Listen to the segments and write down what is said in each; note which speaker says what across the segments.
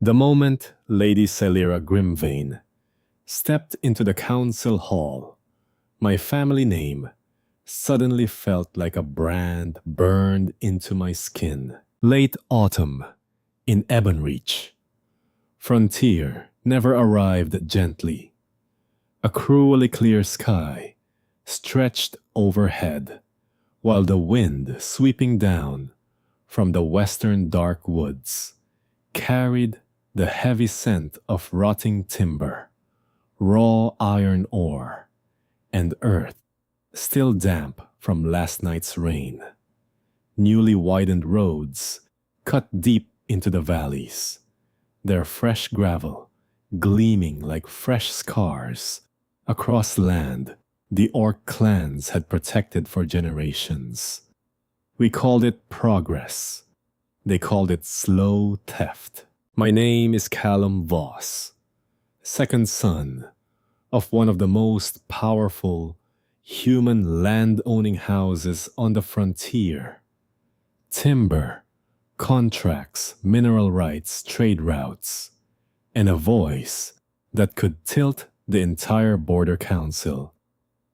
Speaker 1: The moment Lady Celira Grimvane stepped into the council hall, my family name suddenly felt like a brand burned into my skin. Late autumn in Ebonreach. Frontier never arrived gently. A cruelly clear sky stretched overhead, while the wind sweeping down from the western dark woods carried the heavy scent of rotting timber, raw iron ore, and earth still damp from last night's rain. Newly widened roads cut deep into the valleys, their fresh gravel gleaming like fresh scars across land the orc clans had protected for generations. We called it progress. They called it slow theft. My name is Callum Voss, second son of one of the most powerful human land-owning houses on the frontier. Timber, contracts, mineral rights, trade routes, and a voice that could tilt the entire border council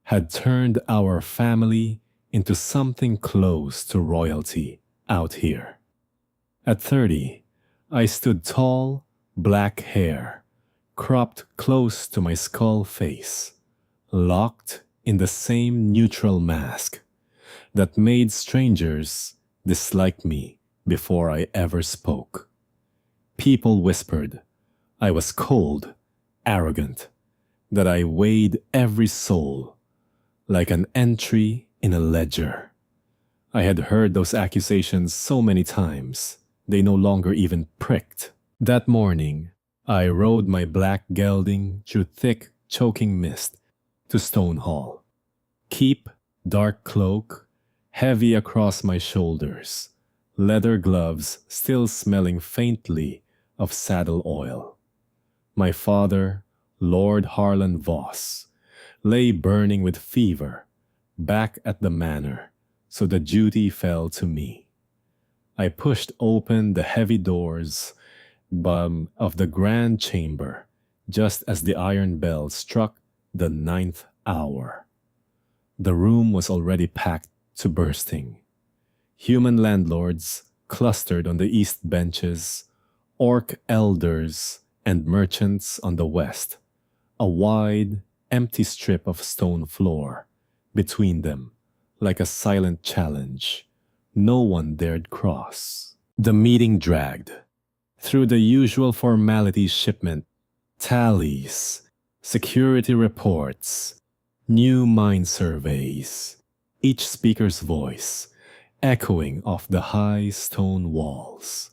Speaker 1: had turned our family into something close to royalty out here. At 30, I stood tall, black hair, cropped close to my skull face, locked in the same neutral mask that made strangers dislike me before I ever spoke. People whispered I was cold, arrogant, that I weighed every soul like an entry in a ledger. I had heard those accusations so many times, they no longer even pricked. That morning, I rode my black gelding through thick, choking mist to Stonehall. Keep, dark cloak, heavy across my shoulders, leather gloves still smelling faintly of saddle oil. My father, Lord Harlan Voss, lay burning with fever back at the manor, so the duty fell to me. I pushed open the heavy doors of the grand chamber just as the iron bell struck the 9th hour. The room was already packed to bursting. Human landlords clustered on the east benches, orc elders and merchants on the west, a wide, empty strip of stone floor between them, like a silent challenge. No one dared cross. The meeting dragged. Through the usual formalities shipment, tallies, security reports, new mine surveys, each speaker's voice echoing off the high stone walls.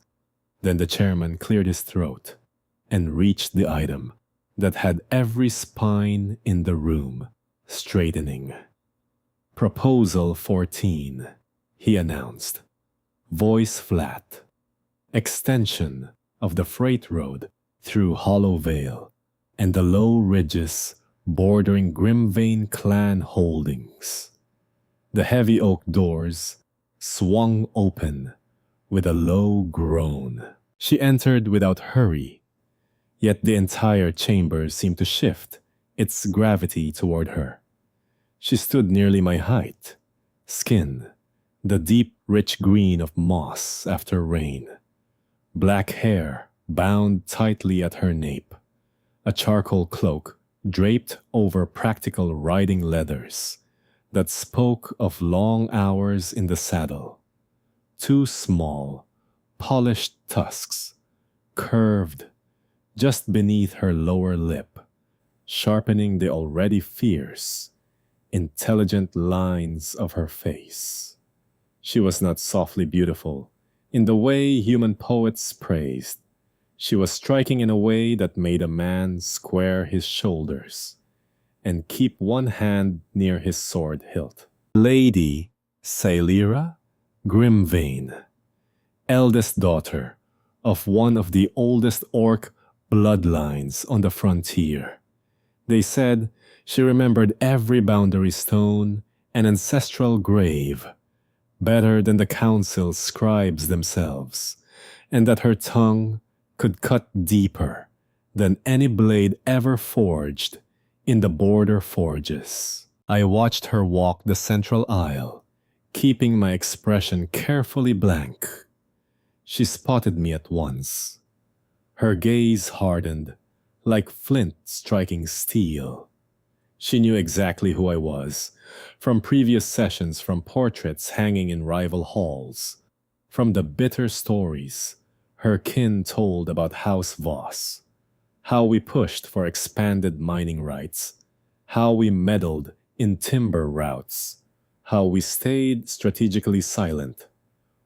Speaker 1: Then the chairman cleared his throat and reached the item that had every spine in the room straightening. Proposal 14, he announced, voice flat. Extension of the freight road through Hollow Vale and the low ridges bordering Grimvane clan holdings. The heavy oak doors swung open with a low groan. She entered without hurry, yet the entire chamber seemed to shift its gravity toward her. She stood nearly my height, skin the deep, rich green of moss after rain, black hair bound tightly at her nape, a charcoal cloak draped over practical riding leathers that spoke of long hours in the saddle. Two small, polished tusks curved just beneath her lower lip, sharpening the already fierce, intelligent lines of her face. She was not softly beautiful in the way human poets praised. She was striking in a way that made a man square his shoulders and keep one hand near his sword hilt. Lady Celira Grimvane, eldest daughter of one of the oldest orc bloodlines on the frontier. They said she remembered every boundary stone and ancestral grave better than the council's scribes themselves, and that her tongue could cut deeper than any blade ever forged in the border forges. I watched her walk the central aisle, keeping my expression carefully blank. She spotted me at once. Her gaze hardened, like flint striking steel. She knew exactly who I was, from previous sessions, from portraits hanging in rival halls, from the bitter stories her kin told about House Voss, how we pushed for expanded mining rights, how we meddled in timber routes, how we stayed strategically silent,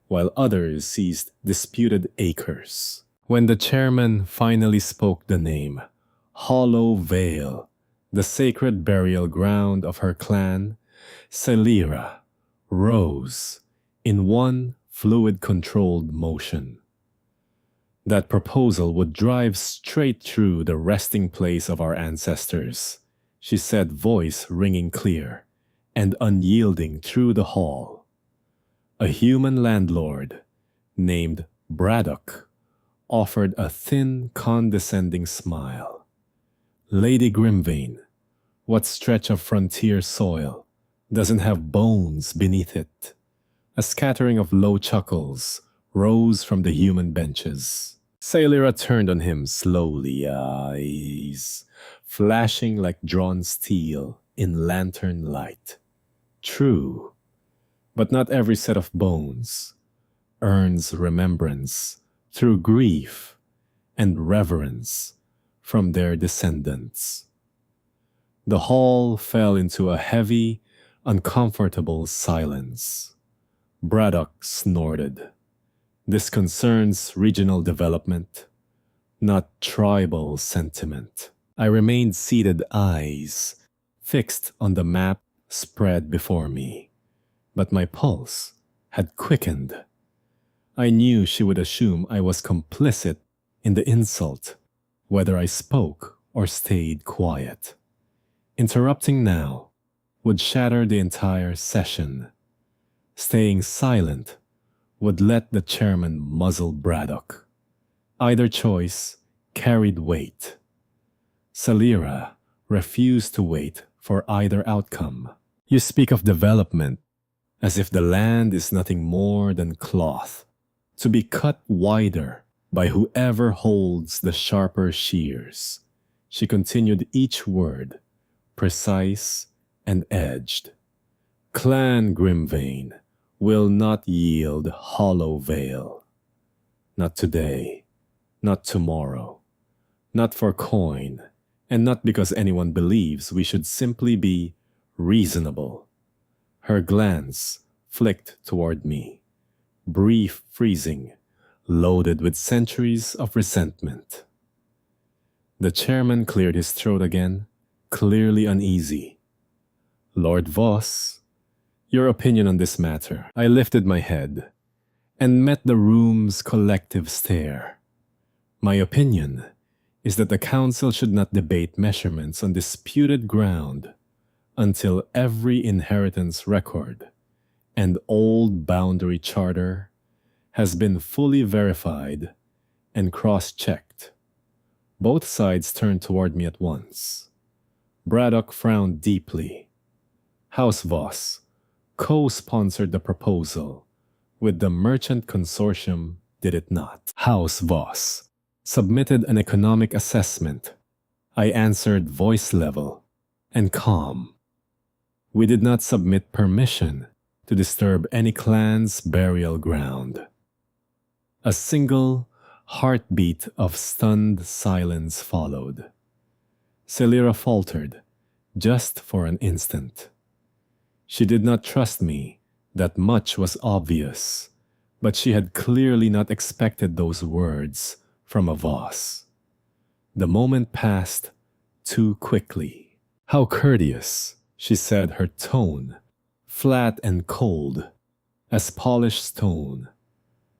Speaker 1: while others seized disputed acres. When the chairman finally spoke the name, Hollow Vale, the sacred burial ground of her clan, Celira rose in one fluid-controlled motion. That proposal would drive straight through the resting place of our ancestors, she said, voice ringing clear and unyielding through the hall. A human landlord named Braddock offered a thin, condescending smile. Lady Grimvane, what stretch of frontier soil doesn't have bones beneath it? A scattering of low chuckles rose from the human benches. Celira turned on him slowly, eyes flashing like drawn steel in lantern light. True, but not every set of bones earns remembrance through grief and reverence from their descendants. The hall fell into a heavy, uncomfortable silence. Braddock snorted. This concerns regional development, not tribal sentiment. I remained seated, eyes fixed on the map spread before me, but my pulse had quickened. I knew she would assume I was complicit in the insult, whether I spoke or stayed quiet. Interrupting now would shatter the entire session. Staying silent would let the chairman muzzle Braddock. Either choice carried weight. Celira refused to wait for either outcome. You speak of development as if the land is nothing more than cloth, to be cut wider by whoever holds the sharper shears. She continued each word, precise and edged. Clan Grimvane will not yield Hollow Vale. Not today, not tomorrow, not for coin, and not because anyone believes we should simply be reasonable. Her glance flicked toward me, brief, freezing, loaded with centuries of resentment. The chairman cleared his throat again, clearly uneasy. Lord Voss, your opinion on this matter. I lifted my head and met the room's collective stare. My opinion is that the council should not debate measurements on disputed ground until every inheritance record and old boundary charter has been fully verified and cross-checked. Both sides turned toward me at once. Braddock frowned deeply. House Voss co-sponsored the proposal with the merchant consortium, did it not? House Voss submitted an economic assessment. I answered voice level and calm. We did not submit permission to disturb any clan's burial ground. A single heartbeat of stunned silence followed. Celira faltered, just for an instant. She did not trust me, that much was obvious, but she had clearly not expected those words from a Voss. The moment passed too quickly. How courteous, she said, her tone flat and cold as polished stone.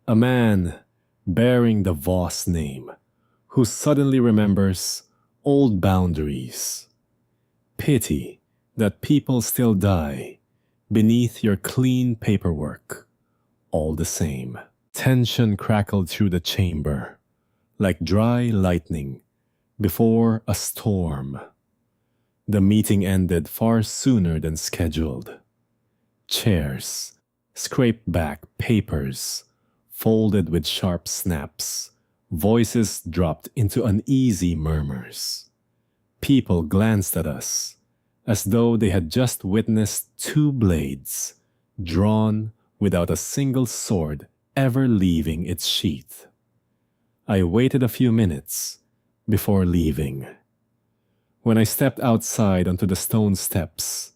Speaker 1: A man bearing the Voss name who suddenly remembers old boundaries. Pity that people still die beneath your clean paperwork. All the same. Tension crackled through the chamber, like dry lightning before a storm. The meeting ended far sooner than scheduled. Chairs, scraped back papers, folded with sharp snaps, voices dropped into uneasy murmurs. People glanced at us, as though they had just witnessed two blades, drawn without a single sword ever leaving its sheath. I waited a few minutes before leaving. When I stepped outside onto the stone steps,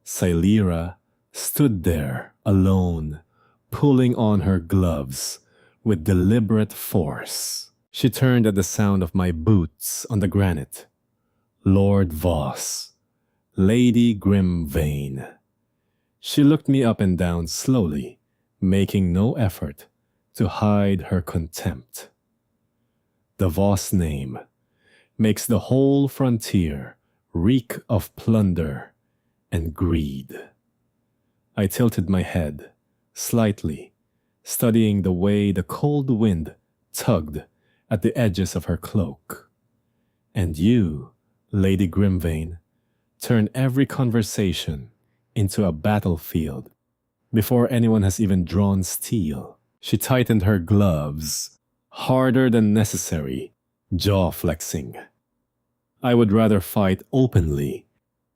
Speaker 1: Silera stood there alone, pulling on her gloves with deliberate force. She turned at the sound of my boots on the granite. Lord Voss, Lady Grimvane. She looked me up and down slowly, making no effort to hide her contempt. The Voss name makes the whole frontier reek of plunder and greed. I tilted my head slightly, studying the way the cold wind tugged at the edges of her cloak. And you, Lady Grimvane, turn every conversation into a battlefield before anyone has even drawn steel. She tightened her gloves, harder than necessary, jaw flexing. I would rather fight openly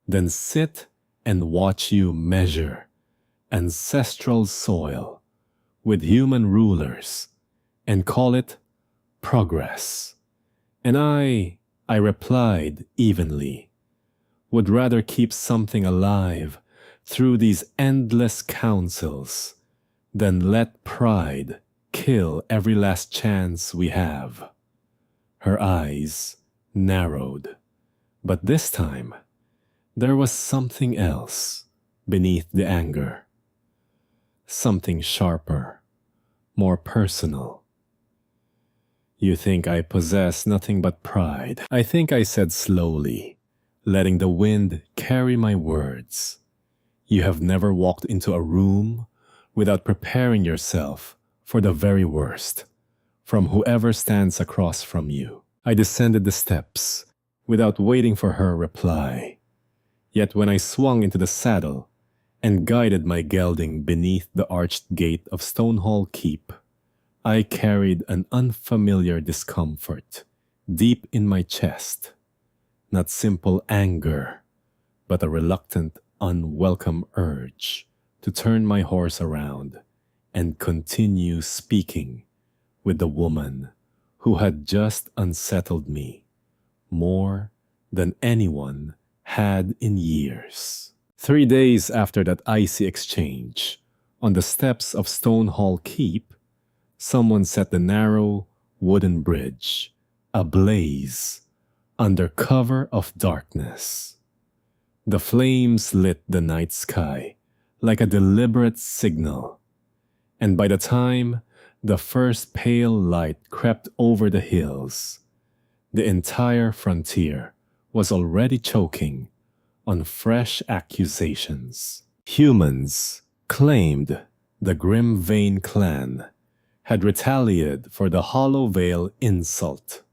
Speaker 1: than sit and watch you measure ancestral soil with human rulers and call it progress. And I replied evenly, would rather keep something alive through these endless councils than let pride kill every last chance we have. Her eyes narrowed, but this time there was something else beneath the anger. Something sharper, more personal. You think I possess nothing but pride? I think I said slowly, letting the wind carry my words. You have never walked into a room without preparing yourself for the very worst from whoever stands across from you. I descended the steps without waiting for her reply. Yet when I swung into the saddle and guided my gelding beneath the arched gate of Stonehall Keep, I carried an unfamiliar discomfort deep in my chest. Not simple anger, but a reluctant, unwelcome urge to turn my horse around and continue speaking with the woman who had just unsettled me more than anyone had in years. 3 days after that icy exchange, on the steps of Stonehall Keep, someone set the narrow wooden bridge ablaze under cover of darkness. The flames lit the night sky like a deliberate signal, and by the time the first pale light crept over the hills, the entire frontier was already choking on fresh accusations. Humans claimed the Grimvane clan had retaliated for the Hollow Vale insult.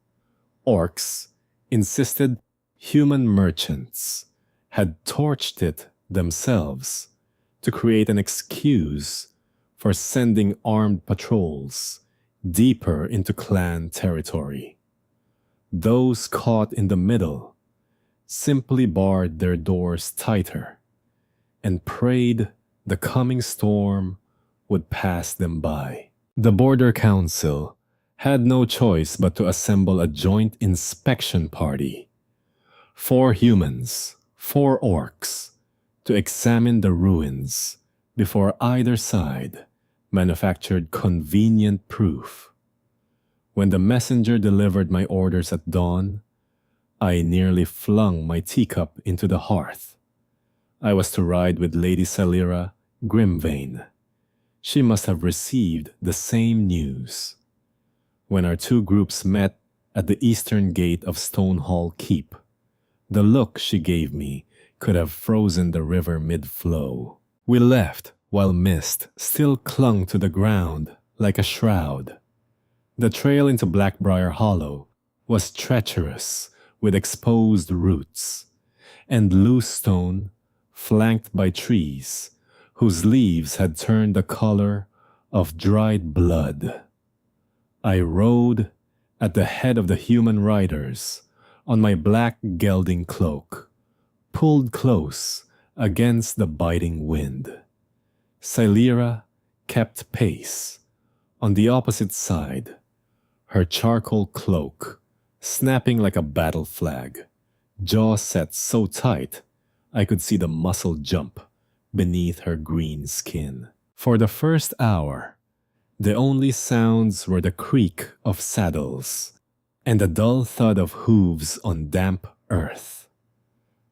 Speaker 1: Orcs insisted human merchants had torched it themselves to create an excuse for sending armed patrols deeper into clan territory. Those caught in the middle simply barred their doors tighter and prayed the coming storm would pass them by. The Border Council had no choice but to assemble a joint inspection party. 4 humans, 4 orcs, to examine the ruins before either side manufactured convenient proof. When the messenger delivered my orders at dawn, I nearly flung my teacup into the hearth. I was to ride with Lady Silera Grimvane. She must have received the same news. When our 2 groups met at the eastern gate of Stonehall Keep, the look she gave me could have frozen the river mid-flow. We left while mist still clung to the ground like a shroud. The trail into Blackbriar Hollow was treacherous with exposed roots and loose stone flanked by trees whose leaves had turned the color of dried blood. I rode at the head of the human riders on my black gelding cloak, pulled close against the biting wind. Silira kept pace on the opposite side, her charcoal cloak snapping like a battle flag, jaw set so tight I could see the muscle jump beneath her green skin. For the first hour, the only sounds were the creak of saddles and the dull thud of hooves on damp earth.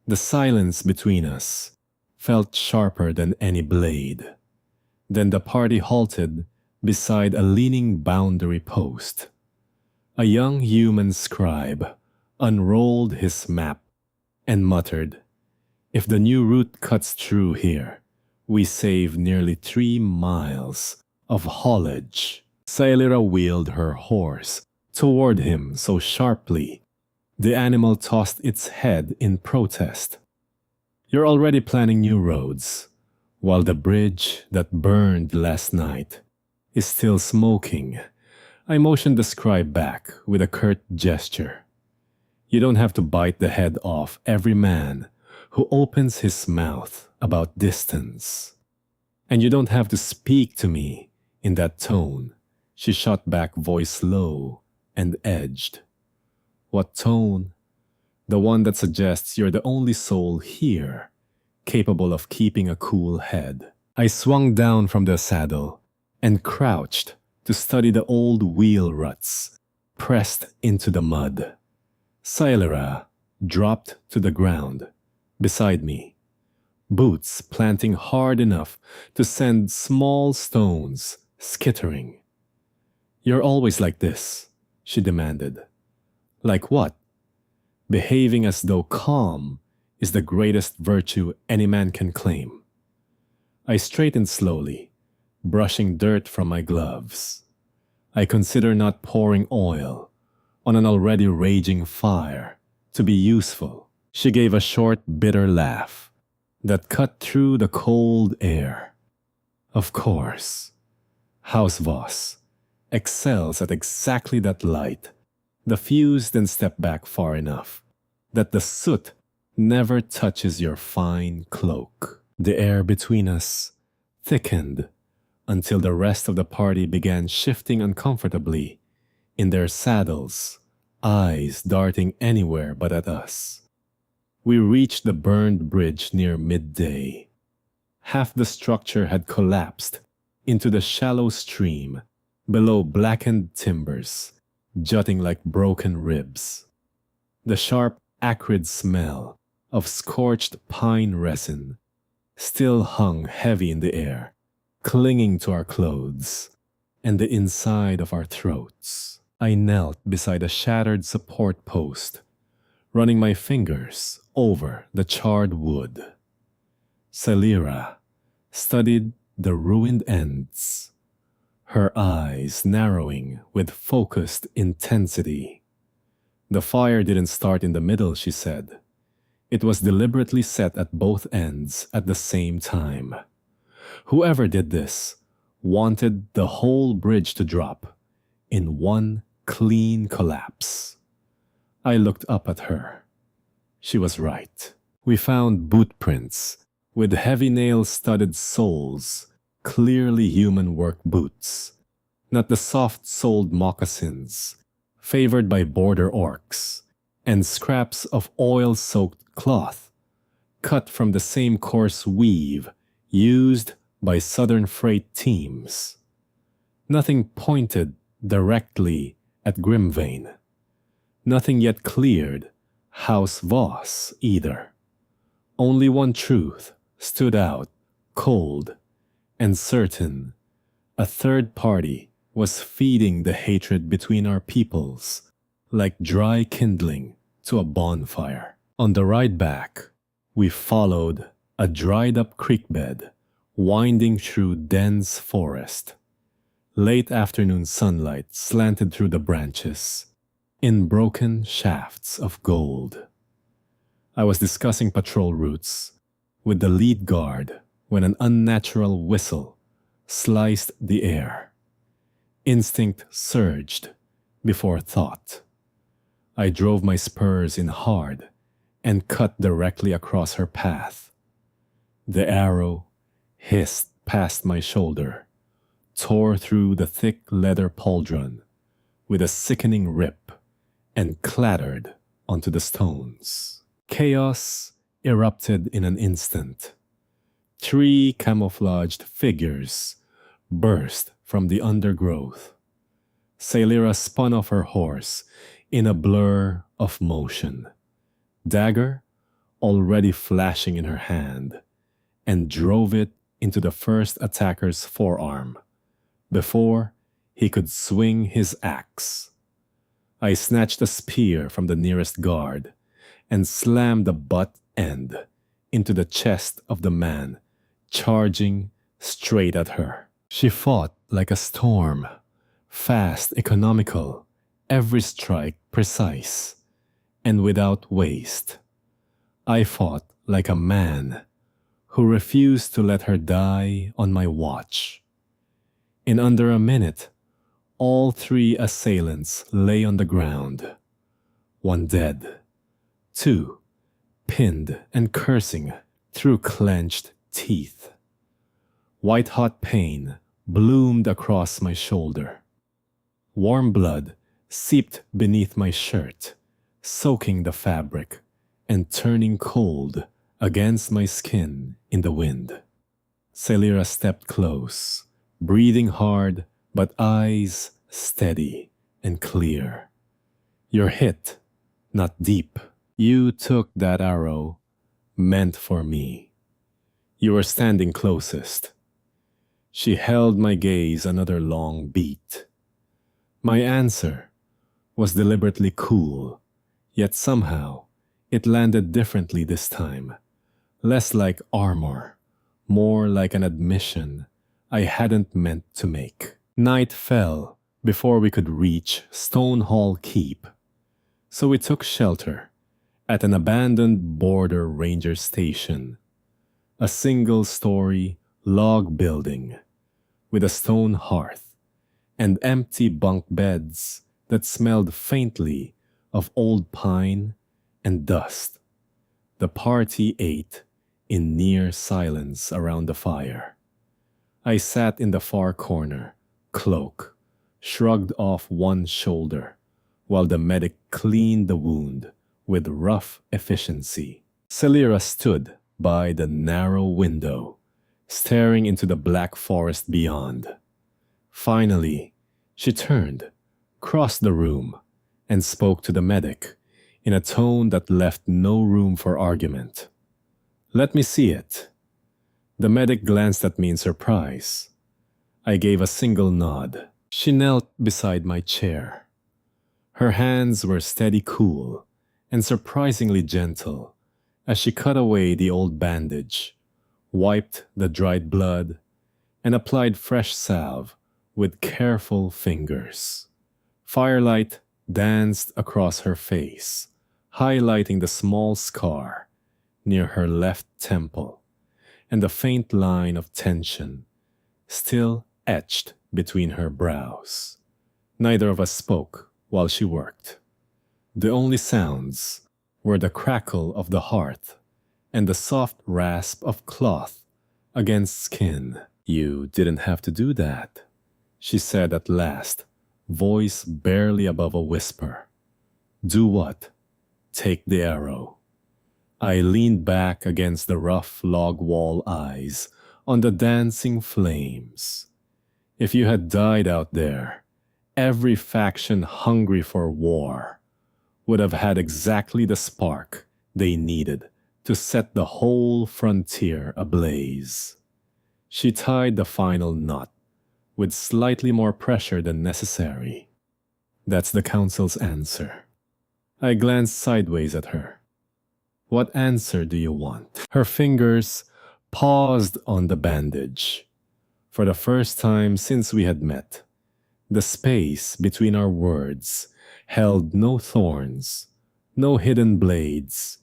Speaker 1: The silence between us felt sharper than any blade. Then the party halted beside a leaning boundary post. A young human scribe unrolled his map and muttered, "If the new route cuts through here, we save nearly 3 miles of haulage." Silira wheeled her horse toward him so sharply, the animal tossed its head in protest. "You're already planning new roads, while the bridge that burned last night is still smoking." I motioned the scribe back with a curt gesture. "You don't have to bite the head off every man who opens his mouth about distance. And you don't have to speak to me in that tone." She shot back, voice low and edged. "What tone?" "The one that suggests you're the only soul here capable of keeping a cool head." I swung down from the saddle and crouched to study the old wheel ruts pressed into the mud. Silira dropped to the ground beside me, boots planting hard enough to send small stones skittering. "You're always like this," she demanded. "Like what?" "Behaving as though calm is the greatest virtue any man can claim." I straightened slowly, brushing dirt from my gloves. I consider not pouring oil on an already raging fire to be useful. She gave a short, bitter laugh that cut through the cold air. "Of course, House Voss excels at exactly that light. The fuse then stepped back far enough that the soot never touches your fine cloak." The air between us thickened until the rest of the party began shifting uncomfortably in their saddles, eyes darting anywhere but at us. We reached the burned bridge near midday. Half the structure had collapsed into the shallow stream below, blackened timbers jutting like broken ribs. The sharp, acrid smell of scorched pine resin still hung heavy in the air, clinging to our clothes and the inside of our throats. I knelt beside a shattered support post, running my fingers over the charred wood. Silira studied the ruined ends, her eyes narrowing with focused intensity. "The fire didn't start in the middle," she said. "It was deliberately set at both ends at the same time. Whoever did this wanted the whole bridge to drop in one clean collapse." I looked up at her. She was right. We found boot prints with heavy nail-studded soles, clearly human work boots, not the soft-soled moccasins favored by border orcs, and scraps of oil-soaked cloth cut from the same coarse weave used by southern freight teams. Nothing pointed directly at Grimvane. Nothing yet cleared House Voss either. Only one truth stood out, cold and certain. A third party was feeding the hatred between our peoples like dry kindling to a bonfire. On the ride back, we followed a dried-up creek bed winding through dense forest. Late afternoon sunlight slanted through the branches in broken shafts of gold. I was discussing patrol routes with the lead guard when an unnatural whistle sliced the air. Instinct surged before thought. I drove my spurs in hard and cut directly across her path. The arrow hissed past my shoulder, tore through the thick leather pauldron with a sickening rip, and clattered onto the stones. Chaos erupted in an instant. 3 camouflaged figures burst from the undergrowth. Celira spun off her horse in a blur of motion, dagger already flashing in her hand, and drove it into the first attacker's forearm before he could swing his axe. I snatched a spear from the nearest guard and slammed the butt end into the chest of the man charging straight at her. She fought like a storm, fast, economical, every strike precise, and without waste. I fought like a man who refused to let her die on my watch. In under a minute, all 3 assailants lay on the ground. 1 dead, 2 pinned and cursing through clenched teeth. White-hot pain bloomed across my shoulder. Warm blood seeped beneath my shirt, soaking the fabric and turning cold against my skin in the wind. Celira stepped close, breathing hard but eyes steady and clear. You're hit, not deep. You took that arrow meant for me. You were standing closest. She held my gaze another long beat. My answer was deliberately cool, yet somehow it landed differently this time. Less like armor, more like an admission I hadn't meant to make. Night fell before we could reach Stonehall Keep, so we took shelter at an abandoned border ranger station, a single-story log building with a stone hearth and empty bunk beds that smelled faintly of old pine and dust. The party ate in near silence around the fire. I sat in the far corner, cloak shrugged off one shoulder, while the medic cleaned the wound with rough efficiency. Celira stood by the narrow window, staring into the black forest beyond. Finally, she turned, crossed the room, and spoke to the medic in a tone that left no room for argument. "Let me see it." The medic glanced at me in surprise. I gave a single nod. She knelt beside my chair. Her hands were steady, cool, and surprisingly gentle as she cut away the old bandage, wiped the dried blood, and applied fresh salve with careful fingers. Firelight danced across her face, highlighting the small scar near her left temple and the faint line of tension still etched between her brows. Neither of us spoke while she worked. The only sounds were the crackle of the hearth and the soft rasp of cloth against skin. "You didn't have to do that," she said at last, voice barely above a whisper. "Do what?" "Take the arrow." I leaned back against the rough log wall, eyes on the dancing flames. If you had died out there, every faction hungry for war would have had exactly the spark they needed to set the whole frontier ablaze. She tied the final knot with slightly more pressure than necessary. "That's the council's answer." I glanced sideways at her. "What answer do you want?" Her fingers paused on the bandage. For the first time since we had met, The space between our words held no thorns, no hidden blades,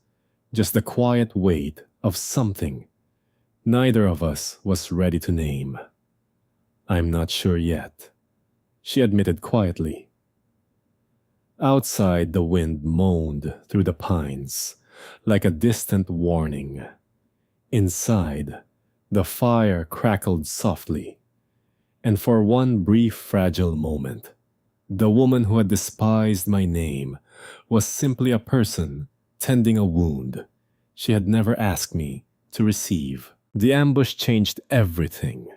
Speaker 1: just the quiet weight of something neither of us was ready to name. "I'm not sure yet," she admitted quietly. Outside, the wind moaned through the pines like a distant warning. Inside, the fire crackled softly, and for one brief fragile moment, the woman who had despised my name was simply a person tending a wound she had never asked me to receive. The ambush changed everything.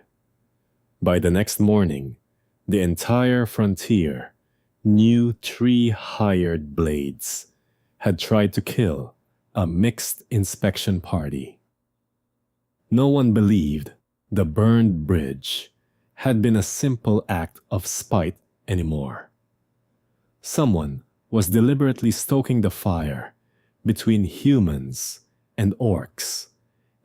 Speaker 1: By the next morning, the entire frontier knew 3 hired blades had tried to kill a mixed inspection party. No one believed the burned bridge had been a simple act of spite anymore. Someone was deliberately stoking the fire between humans and orcs,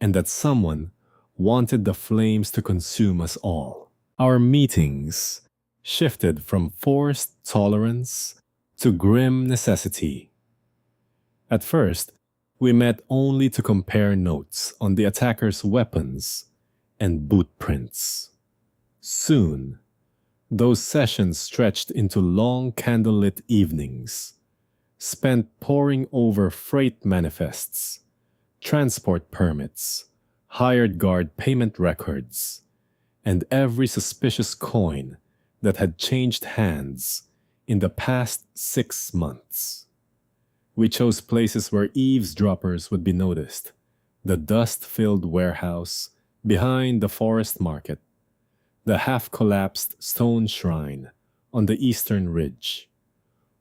Speaker 1: and that someone wanted the flames to consume us all. Our meetings shifted from forced tolerance to grim necessity. At first, we met only to compare notes on the attackers' weapons and boot prints. Soon, those sessions stretched into long candlelit evenings, spent poring over freight manifests, transport permits, hired guard payment records, and every suspicious coin that had changed hands in the past 6 months. We chose places where eavesdroppers would be noticed: the dust-filled warehouse behind the forest market, the half-collapsed stone shrine on the eastern ridge,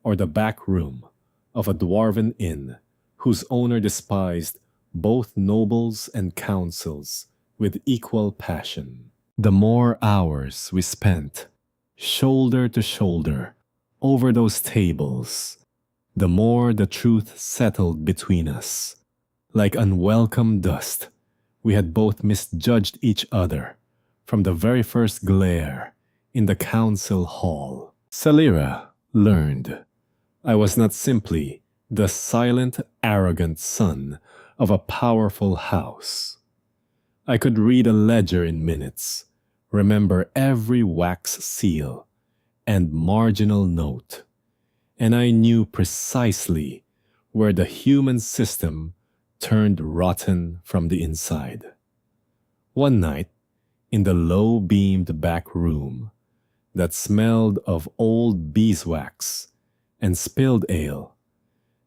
Speaker 1: or the back room of a dwarven inn whose owner despised both nobles and councils with equal passion. The more hours we spent shoulder to shoulder over those tables, the more the truth settled between us. Like unwelcome dust, we had both misjudged each other from the very first glare in the council hall. Salira learned I was not simply the silent, arrogant son of a powerful house. I could read a ledger in minutes, remember every wax seal and marginal note, and I knew precisely where the human system turned rotten from the inside. One night, in the low-beamed back room that smelled of old beeswax and spilled ale,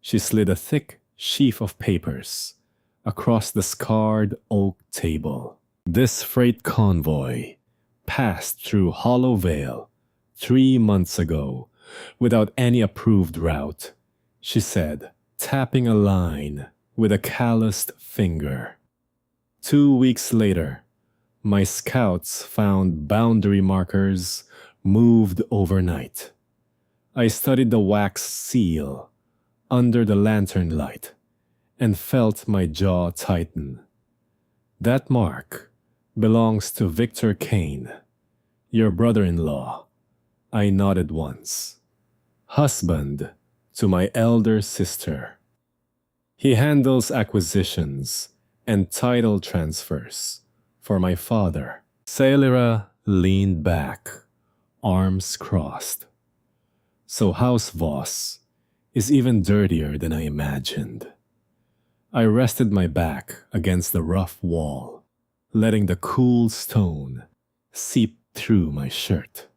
Speaker 1: she slid a thick sheaf of papers across the scarred oak table. "This freight convoy passed through Hollow Vale 3 months ago without any approved route," she said, tapping a line with a calloused finger. 2 weeks later, my scouts found boundary markers moved overnight. I studied the wax seal under the lantern light and felt my jaw tighten. "That mark belongs to Victor Kane, your brother-in-law," I nodded once. "Husband to my elder sister. He handles acquisitions and title transfers for my father." Salira leaned back, arms crossed. "So House Voss is even dirtier than I imagined." I rested my back against the rough wall, letting the cool stone seep through my shirt.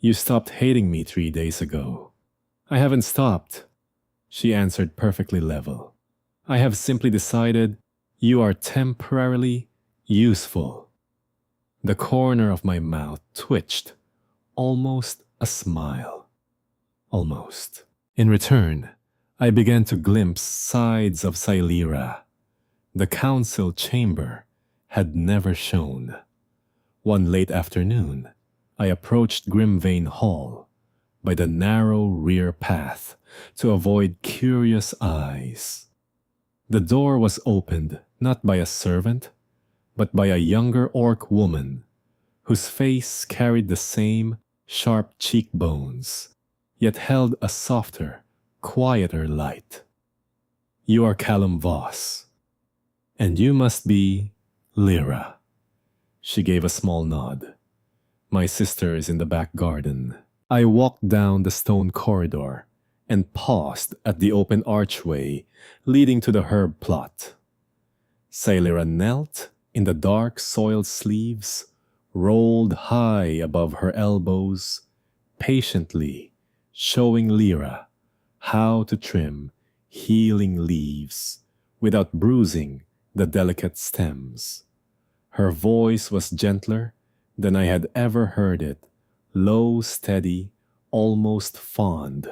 Speaker 1: "You stopped hating me 3 days ago." "I haven't stopped," she answered perfectly level. "I have simply decided you are temporarily useful." The corner of my mouth twitched, almost a smile. Almost. In return, I began to glimpse sides of Salira the council chamber had never shown. One late afternoon, I approached Grimvane Hall by the narrow rear path to avoid curious eyes. The door was opened not by a servant, but by a younger orc woman whose face carried the same sharp cheekbones, yet held a softer, quieter light. You are Callum Voss, and you must be Lyra. She gave a small nod. My sister is in the back garden. I walked down the stone corridor and paused at the open archway leading to the herb plot. Sailora knelt in the dark soiled sleeves, rolled high above her elbows, patiently showing Lyra how to trim healing leaves without bruising the delicate stems. Her voice was gentler than I had ever heard it, low, steady, almost fond.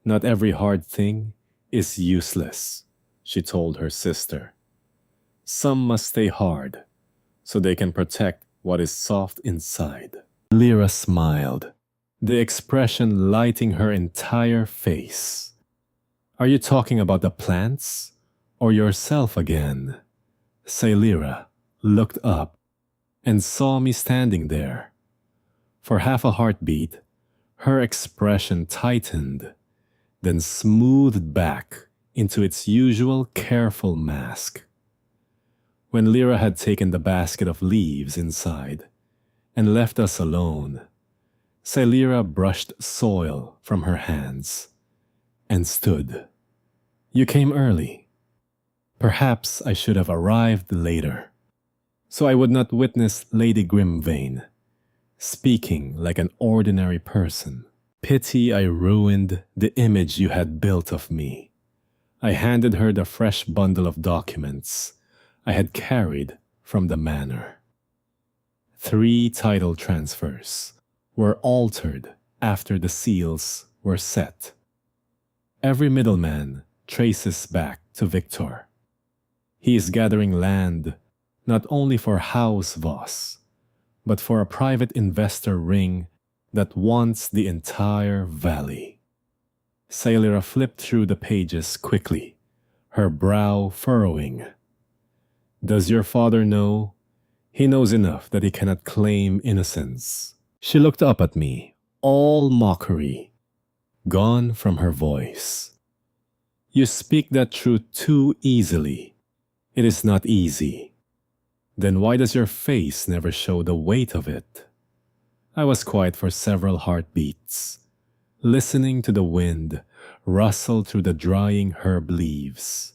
Speaker 1: Not every hard thing is useless, she told her sister. Some must stay hard so they can protect what is soft inside. Lyra smiled, the expression lighting her entire face. Are you talking about the plants or yourself again? Sailira looked up and saw me standing there. For half a heartbeat, her expression tightened, then smoothed back into its usual careful mask. When Lyra had taken the basket of leaves inside and left us alone, Sailira brushed soil from her hands and stood. You came early. Perhaps I should have arrived later, so I would not witness Lady Grimvane speaking like an ordinary person. Pity I ruined the image you had built of me. I handed her the fresh bundle of documents I had carried from the manor. 3 title transfers were altered after the seals were set. Every middleman traces back to Victor. He is gathering land not only for House Voss, but for a private investor ring that wants the entire valley. Sailira flipped through the pages quickly, her brow furrowing. Does your father know? He knows enough that he cannot claim innocence. She looked up at me, all mockery, gone from her voice. You speak that truth too easily. It is not easy. Then why does your face never show the weight of it? I was quiet for several heartbeats, listening to the wind rustle through the drying herb leaves.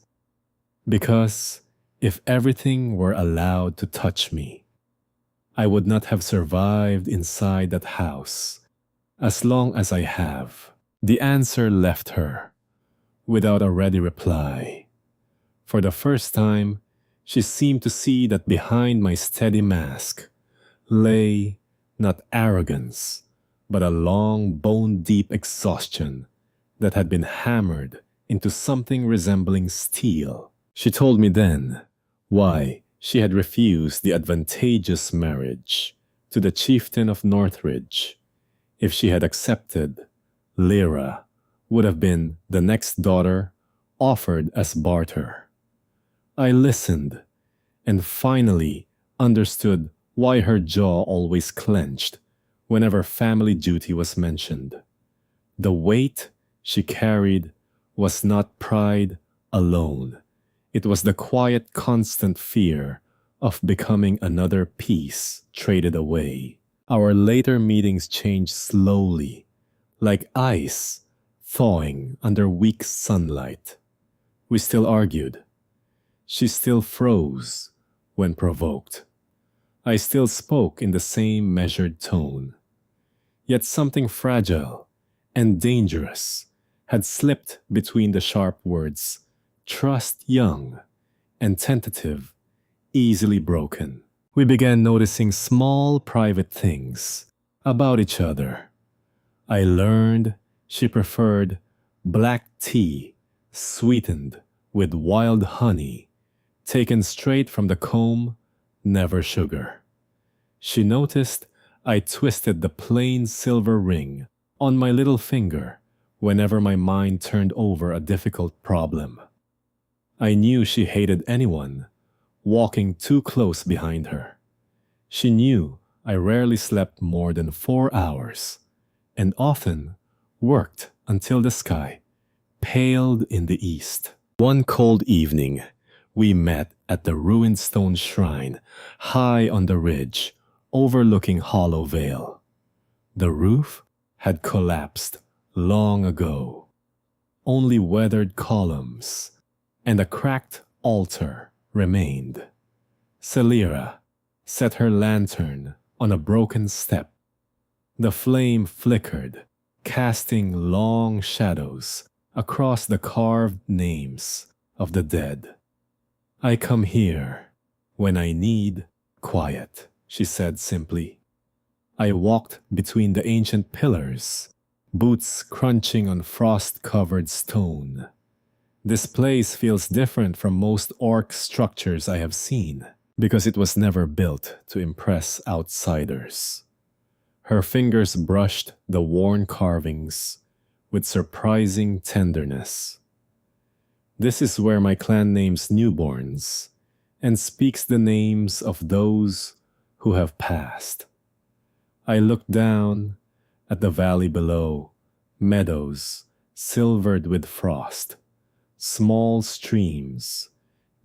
Speaker 1: Because if everything were allowed to touch me, I would not have survived inside that house as long as I have. The answer left her without a ready reply. For the first time, she seemed to see that behind my steady mask lay not arrogance, but a long, bone-deep exhaustion that had been hammered into something resembling steel. She told me then why she had refused the advantageous marriage to the chieftain of Northridge. If she had accepted, Lyra would have been the next daughter offered as barter. I listened and finally understood why her jaw always clenched whenever family duty was mentioned. The weight she carried was not pride alone. It was the quiet, constant fear of becoming another piece traded away. Our later meetings changed slowly, like ice thawing under weak sunlight. We still argued. She still froze when provoked. I still spoke in the same measured tone. Yet something fragile and dangerous had slipped between the sharp words, trust young and tentative, easily broken. We began noticing small private things about each other. I learned she preferred black tea sweetened with wild honey, taken straight from the comb, never sugar. She noticed I twisted the plain silver ring on my little finger whenever my mind turned over a difficult problem. I knew she hated anyone walking too close behind her. She knew I rarely slept more than 4 hours, and often worked until the sky paled in the east. One cold evening, we met at the ruined stone shrine high on the ridge overlooking Hollow Vale. The roof had collapsed long ago. Only weathered columns and a cracked altar remained. Celira set her lantern on a broken step. The flame flickered, casting long shadows across the carved names of the dead. "I come here when I need quiet," she said simply. I walked between the ancient pillars, boots crunching on frost-covered stone. This place feels different from most orc structures I have seen, because it was never built to impress outsiders. Her fingers brushed the worn carvings with surprising tenderness. "This is where my clan names newborns and speaks the names of those who have passed." I looked down at the valley below, meadows silvered with frost, small streams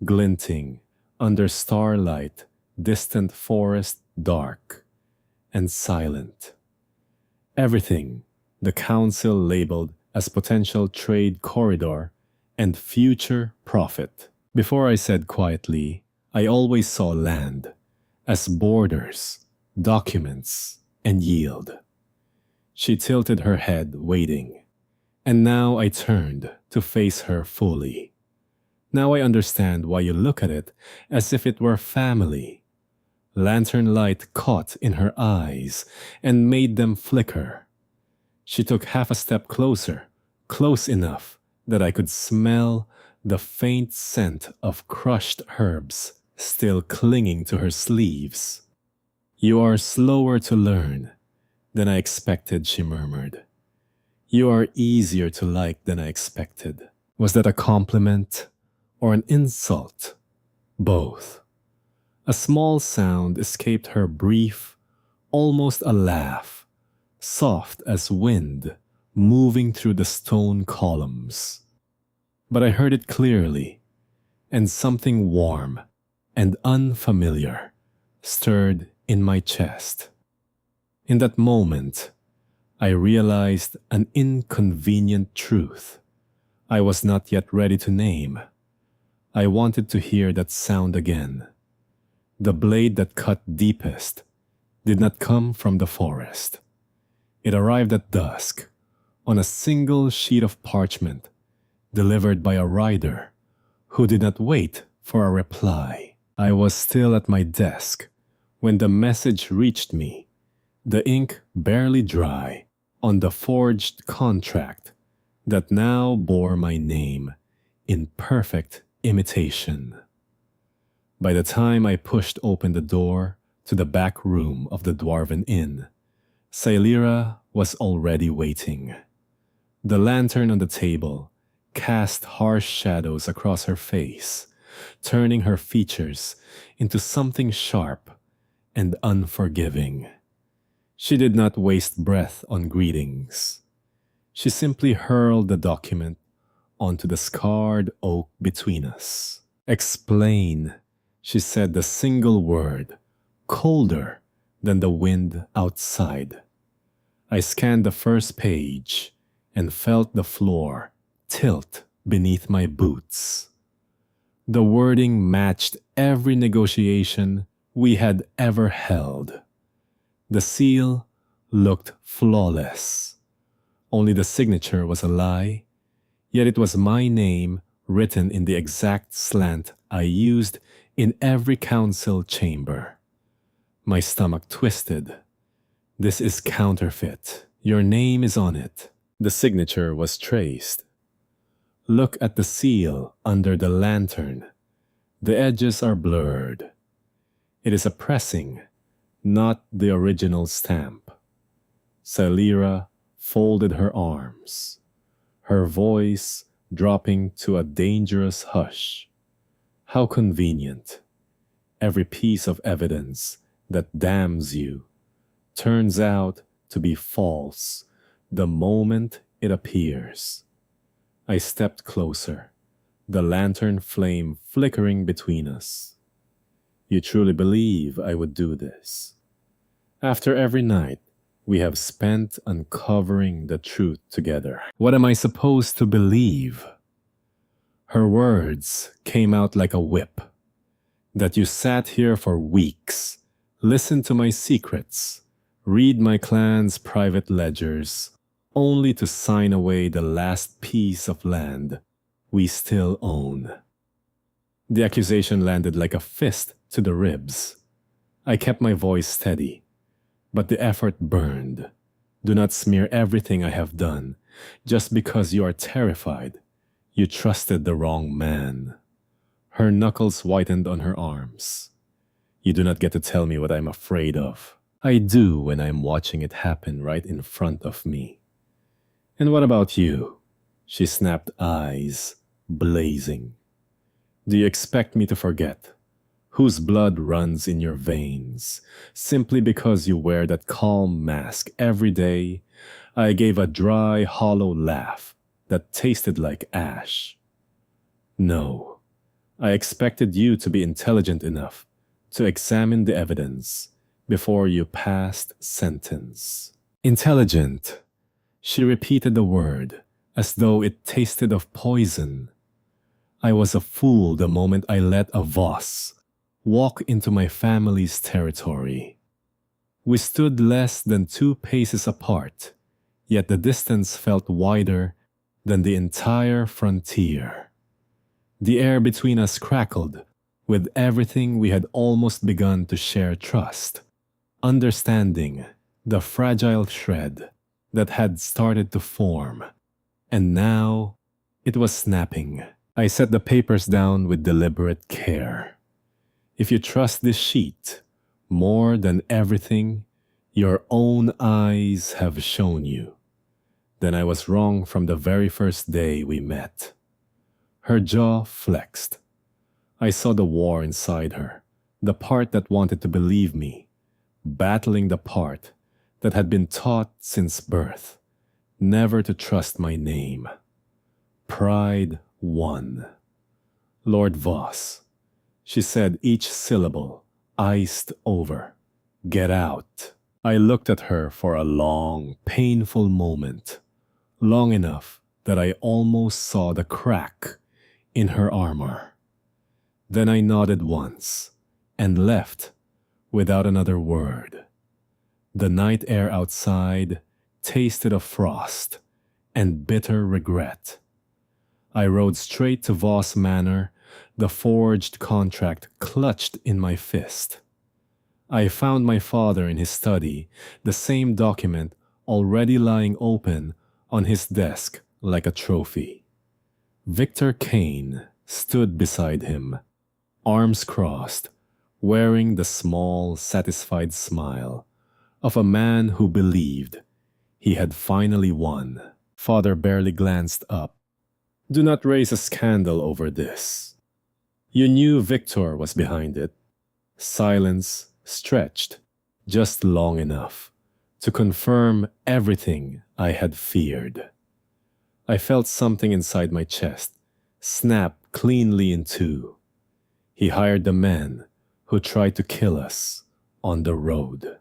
Speaker 1: glinting under starlight, distant forest dark and silent. Everything the council labeled as potential trade corridor and future profit. Before I said quietly, I always saw land as borders, documents, and yield. She tilted her head, waiting, and now I turned to face her fully. "Now I understand why you look at it as if it were family." Lantern light caught in her eyes and made them flicker. She took half a step closer, close enough that I could smell the faint scent of crushed herbs still clinging to her sleeves. "You are slower to learn than I expected," she murmured. "You are easier to like than I expected." Was that a compliment or an insult? Both. A small sound escaped her, brief, almost a laugh, soft as wind moving through the stone columns. But I heard it clearly, and something warm and unfamiliar stirred in my chest. In that moment, I realized an inconvenient truth I was not yet ready to name. I wanted to hear that sound again. The blade that cut deepest did not come from the forest. It arrived at dusk, on a single sheet of parchment, delivered by a rider who did not wait for a reply. I was still at my desk when the message reached me, the ink barely dry on the forged contract that now bore my name in perfect imitation. By the time I pushed open the door to the back room of the Dwarven Inn, Celira was already waiting. The lantern on the table cast harsh shadows across her face, turning her features into something sharp and unforgiving. She did not waste breath on greetings. She simply hurled the document onto the scarred oak between us. "Explain," she said the single word, colder than the wind outside. I scanned the first page and felt the floor tilt beneath my boots. The wording matched every negotiation we had ever held. The seal looked flawless. Only the signature was a lie, yet it was my name written in the exact slant I used in every council chamber. My stomach twisted. "This is counterfeit. Your name is on it." The signature was traced. Look at the seal under the lantern. The edges are blurred. It is a pressing, not the original stamp. Celira folded her arms, her voice dropping to a dangerous hush. "How convenient. Every piece of evidence that damns you turns out to be false the moment it appears. I stepped closer, the lantern flame flickering between us. You truly believe I would do this? After every night we have spent uncovering the truth together, what am I supposed to believe? Her words came out like a whip. That you sat here for weeks, listened to my secrets, read my clan's private ledgers, only to sign away the last piece of land we still own. The accusation landed like a fist to the ribs. I kept my voice steady, but the effort burned. Do not smear everything I have done just because you are terrified. You trusted the wrong man. Her knuckles whitened on her arms. You do not get to tell me what I'm afraid of. I do when I'm watching it happen right in front of me. And what about you? She snapped, eyes blazing. Do you expect me to forget? Whose blood runs in your veins? Simply because you wear that calm mask every day? I gave a dry, hollow laugh that tasted like ash. No, I expected you to be intelligent enough to examine the evidence before you passed sentence. Intelligent. She repeated the word as though it tasted of poison. I was a fool the moment I let a Voss walk into my family's territory. We stood less than 2 paces apart, yet the distance felt wider than the entire frontier. The air between us crackled with everything we had almost begun to share trust, understanding the fragile shred that had started to form, and now it was snapping. I set the papers down with deliberate care. If you trust this sheet more than everything your own eyes have shown you, then I was wrong from the very first day we met. Her jaw flexed. I saw the war inside her, the part that wanted to believe me, battling the part that had been taught since birth never to trust my name. Pride won. Lord Voss, she said, each syllable iced over. Get out. I looked at her for a long, painful moment, long enough that I almost saw the crack in her armor. Then I nodded once and left without another word. The night air outside tasted of frost and bitter regret. I rode straight to Voss Manor, the forged contract clutched in my fist. I found my father in his study, the same document already lying open on his desk like a trophy. Victor Kane stood beside him, arms crossed, wearing the small, satisfied smile of a man who believed he had finally won. Father barely glanced up. Do not raise a scandal over this. You knew Victor was behind it. Silence stretched just long enough to confirm everything I had feared. I felt something inside my chest snap cleanly in two. He hired the men who tried to kill us on the road.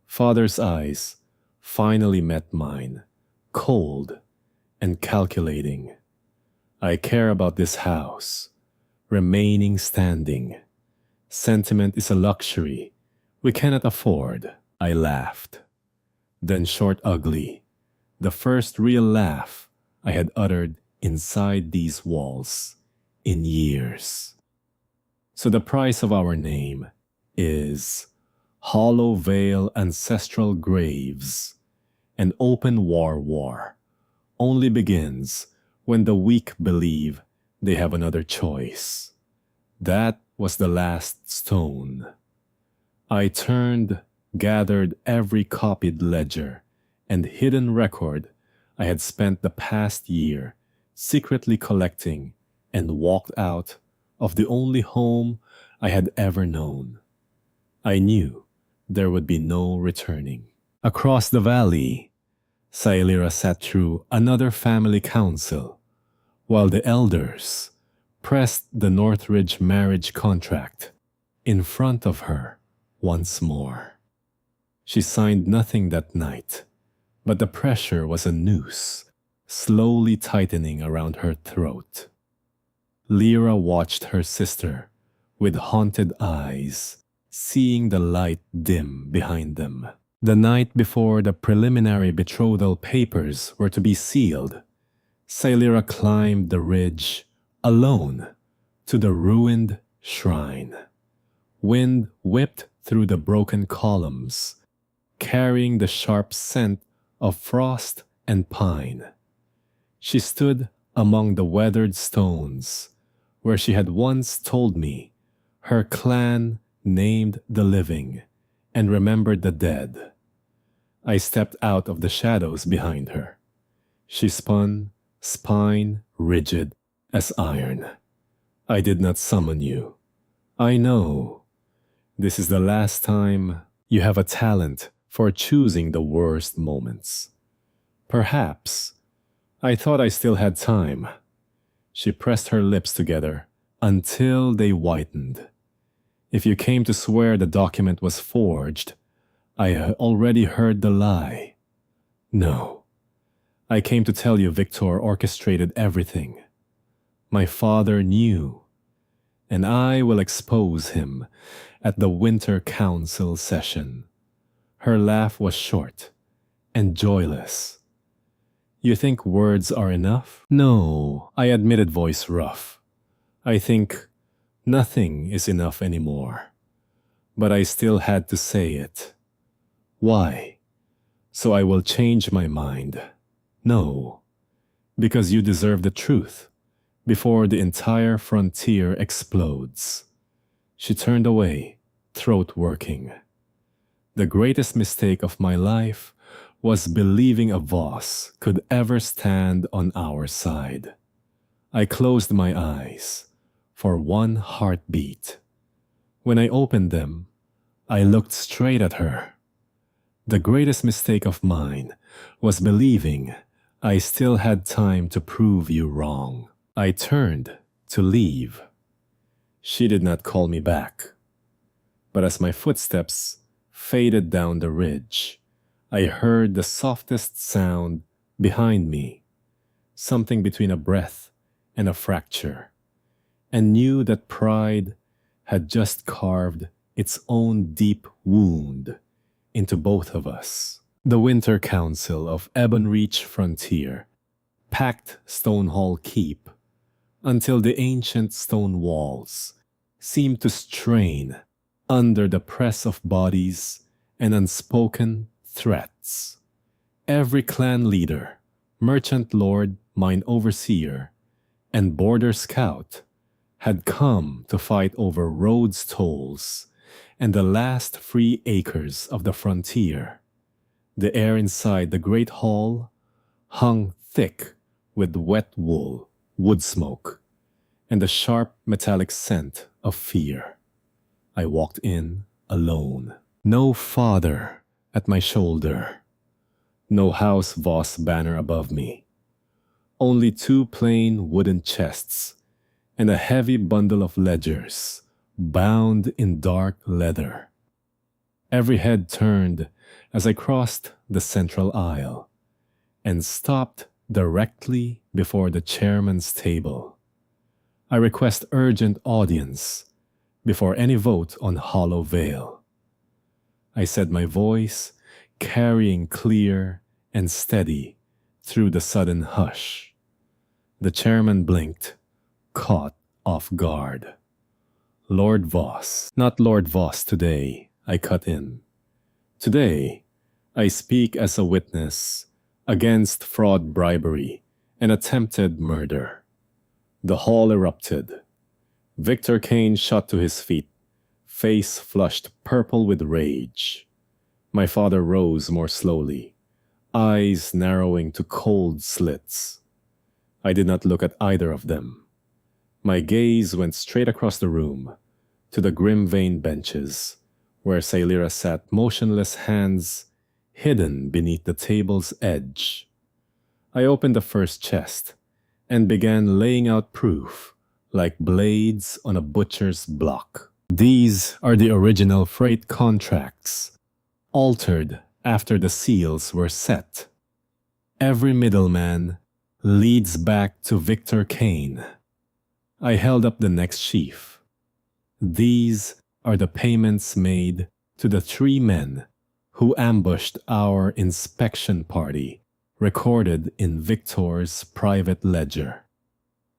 Speaker 1: Father's eyes finally met mine, cold and calculating. I care about this house, remaining standing. Sentiment is a luxury we cannot afford. I laughed. Then short ugly, the first real laugh I had uttered inside these walls in years. So the price of our name is Hollow Vale Ancestral Graves. An open war only begins when the weak believe they have another choice. That was the last stone. I turned, gathered every copied ledger and hidden record I had spent the past year secretly collecting, and walked out of the only home I had ever known. I knew there would be no returning. Across the valley, Sailira sat through another family council, while the elders pressed the Northridge marriage contract in front of her once more. She signed nothing that night, but the pressure was a noose slowly tightening around her throat. Lyra watched her sister with haunted eyes, seeing the light dim behind them. The night before the preliminary betrothal papers were to be sealed, Sailira climbed the ridge alone to the ruined shrine. Wind whipped through the broken columns, carrying the sharp scent of frost and pine. She stood among the weathered stones, where she had once told me her clan named the living and remembered the dead. I stepped out of the shadows behind her. She spun, spine rigid as iron. I did not summon you. I know. This is the last time. You have a talent for choosing the worst moments. Perhaps. I thought I still had time. She pressed her lips together until they whitened. If you came to swear the document was forged, I already heard the lie. No. I came to tell you Victor orchestrated everything. My father knew, and I will expose him at the Winter Council session. Her laugh was short and joyless. You think words are enough? No, I admitted, voice rough. I think nothing is enough anymore. But I still had to say it. Why? So I will change my mind. No, because you deserve the truth before the entire frontier explodes. She turned away, throat working. The greatest mistake of my life was believing a Voss could ever stand on our side. I closed my eyes for one heartbeat. When I opened them, I looked straight at her. The greatest mistake of mine was believing I still had time to prove you wrong. I turned to leave. She did not call me back. But as my footsteps faded down the ridge, I heard the softest sound behind me, something between a breath and a fracture, and knew that pride had just carved its own deep wound into both of us. The Winter Council of Ebonreach Frontier packed Stonehall Keep until the ancient stone walls seemed to strain under the press of bodies and unspoken threats. Every clan leader, merchant lord, mine overseer, and border scout had come to fight over roads tolls and the last free acres of the frontier. The air inside the great hall hung thick with wet wool, wood smoke, and the sharp metallic scent of fear. I walked in alone. No father at my shoulder. No house Voss banner above me. Only two plain wooden chests and a heavy bundle of ledgers bound in dark leather. Every head turned as I crossed the central aisle and stopped directly before the chairman's table. I request urgent audience before any vote on Hollow Vale. I said, my voice carrying clear and steady through the sudden hush. The chairman blinked, caught off guard. Lord Voss. Not Lord Voss today, I cut in. Today, I speak as a witness against fraud, bribery, and attempted murder. The hall erupted. Victor Kane shot to his feet, face flushed purple with rage. My father rose more slowly, eyes narrowing to cold slits. I did not look at either of them. My gaze went straight across the room to the Grimvane benches, where Sailira sat motionless, hands hidden beneath the table's edge. I opened the first chest and began laying out proof like blades on a butcher's block. These are the original freight contracts, altered after the seals were set. Every middleman leads back to Victor Kane. I held up the next sheaf. These are the payments made to the 3 men who ambushed our inspection party, recorded in Victor's private ledger.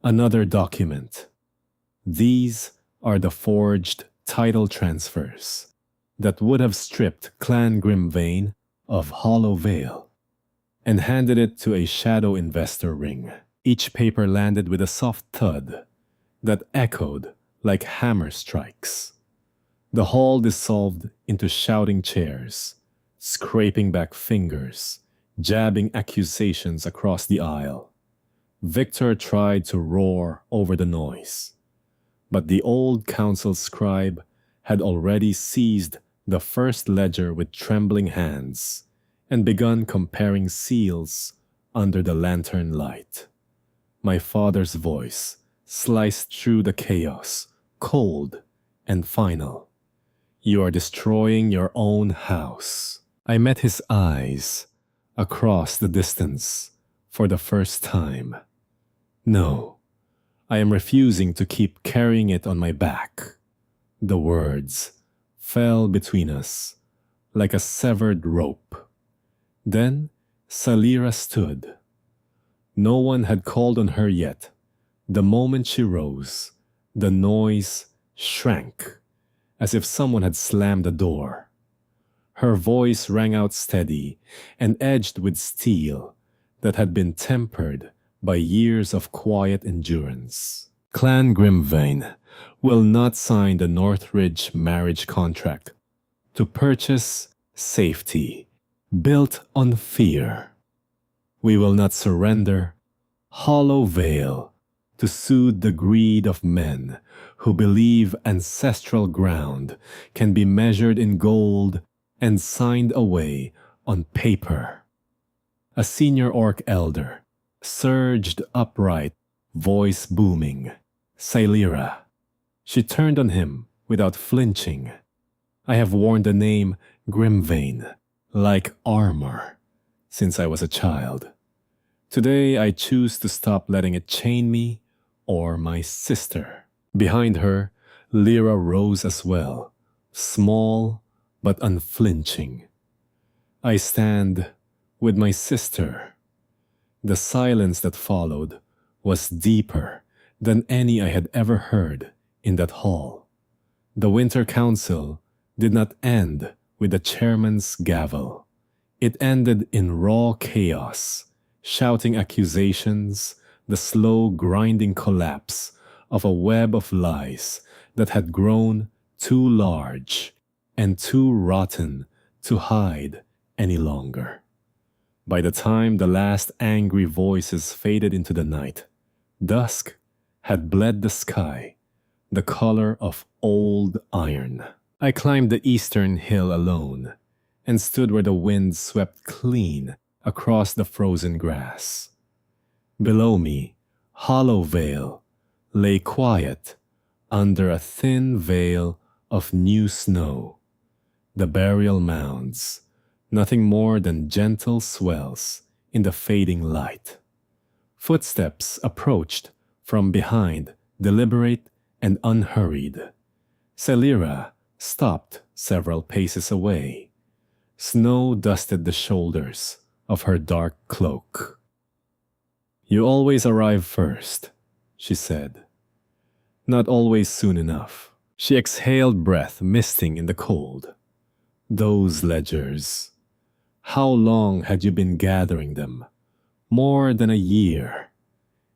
Speaker 1: Another document. These are the forged title transfers that would have stripped Clan Grimvain of Hollow Vale and handed it to a shadow investor ring. Each paper landed with a soft thud that echoed like hammer strikes. The hall dissolved into shouting chairs, scraping back fingers, jabbing accusations across the aisle. Victor tried to roar over the noise, but the old council scribe had already seized the first ledger with trembling hands and begun comparing seals under the lantern light. My father's voice sliced through the chaos, cold and final. You are destroying your own house. I met his eyes across the distance for the first time. No, I am refusing to keep carrying it on my back. The words fell between us like a severed rope. Then Sailira stood. No one had called on her yet. The moment she rose, the noise shrank, as if someone had slammed the door. Her voice rang out steady and edged with steel that had been tempered by years of quiet endurance. Clan Grimvain will not sign the Northridge marriage contract to purchase safety built on fear. We will not surrender Hollow Vale to soothe the greed of men who believe ancestral ground can be measured in gold and signed away on paper. A senior orc elder surged upright, voice booming. Sailira. She turned on him without flinching. I have worn the name Grimvain like armor since I was a child. Today I choose to stop letting it chain me or my sister. Behind her, Lyra rose as well, small but unflinching. I stand with my sister. The silence that followed was deeper than any I had ever heard in that hall. The Winter Council did not end with the chairman's gavel. It ended in raw chaos, shouting accusations, the slow grinding collapse of a web of lies that had grown too large and too rotten to hide any longer. By the time the last angry voices faded into the night, dusk had bled the sky, the color of old iron. I climbed the eastern hill alone and stood where the wind swept clean across the frozen grass. Below me, Hollow Vale lay quiet under a thin veil of new snow. The burial mounds, nothing more than gentle swells in the fading light. Footsteps approached from behind, deliberate and unhurried. Sailira stopped several paces away. Snow dusted the shoulders of her dark cloak. You always arrive first, she said. Not always soon enough. She exhaled breath misting in the cold. Those ledgers. How long had you been gathering them? More than a year.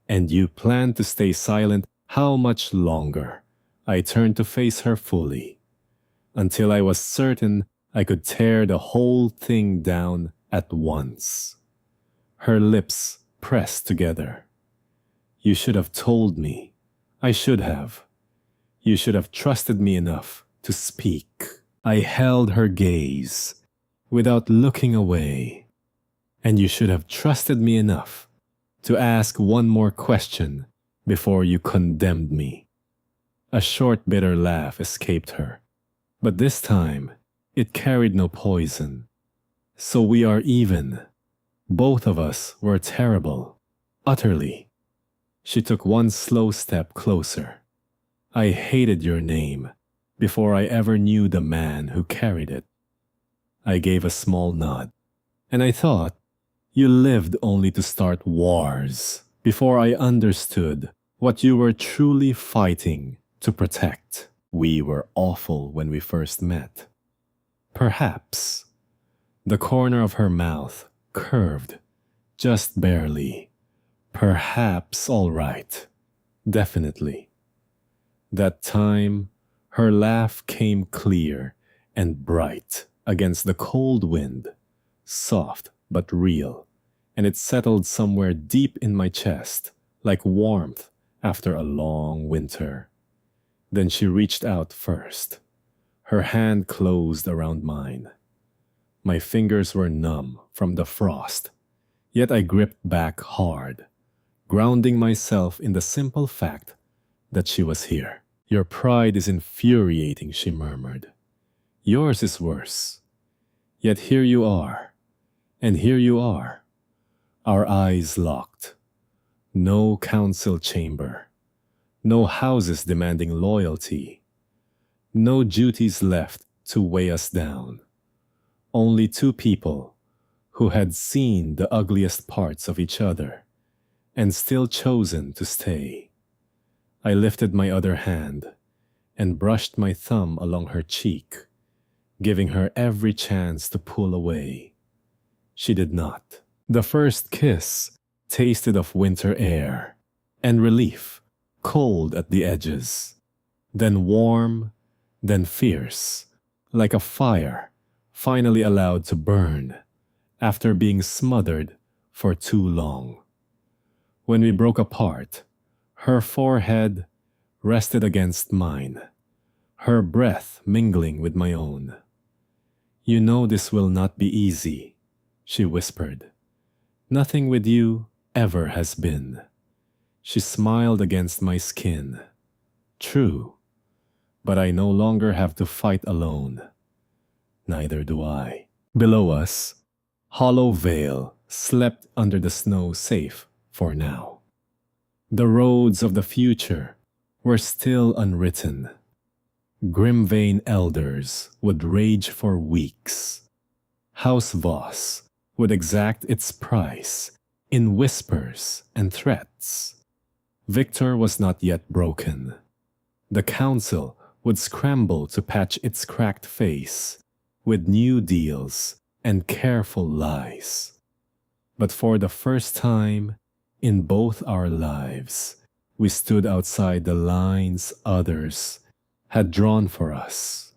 Speaker 1: And you planned to stay silent how much longer? I turned to face her fully, until I was certain I could tear the whole thing down at once. Her lips pressed together. You should have told me. I should have. You should have trusted me enough to speak. I held her gaze without looking away, and you should have trusted me enough to ask one more question before you condemned me. A short, bitter laugh escaped her, but this time it carried no poison. So we are even. Both of us were terrible, utterly. She took one slow step closer. I hated your name before I ever knew the man who carried it. I gave a small nod, and I thought you lived only to start wars before I understood what you were truly fighting to protect. We were awful when we first met. Perhaps. The corner of her mouth curved, just barely. Perhaps all right. Definitely. That time, her laugh came clear and bright against the cold wind, soft but real, and it settled somewhere deep in my chest, like warmth after a long winter. Then she reached out first. Her hand closed around mine. My fingers were numb from the frost, yet I gripped back hard, grounding myself in the simple fact that she was here. Your pride is infuriating, she murmured. Yours is worse. Yet here you are, and here you are. Our eyes locked. No council chamber. No houses demanding loyalty. No duties left to weigh us down. Only two people who had seen the ugliest parts of each other and still chosen to stay. I lifted my other hand and brushed my thumb along her cheek, giving her every chance to pull away. She did not. The first kiss tasted of winter air and relief, cold at the edges, then warm, then fierce, like a fire finally allowed to burn after being smothered for too long. When we broke apart, her forehead rested against mine, her breath mingling with my own. You know this will not be easy, she whispered. Nothing with you ever has been. She smiled against my skin. True, but I no longer have to fight alone. Neither do I. Below us, Hollow Vale slept under the snow safe for now. The roads of the future were still unwritten. Grimvane elders would rage for weeks. House Voss would exact its price in whispers and threats. Victor was not yet broken. The council would scramble to patch its cracked face with new deals and careful lies. But for the first time in both our lives, we stood outside the lines others had drawn for us.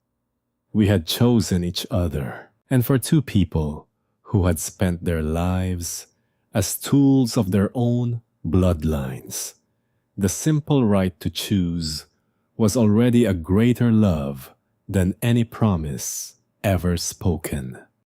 Speaker 1: We had chosen each other, and for two people who had spent their lives as tools of their own bloodlines, the simple right to choose was already a greater love than any promise ever spoken.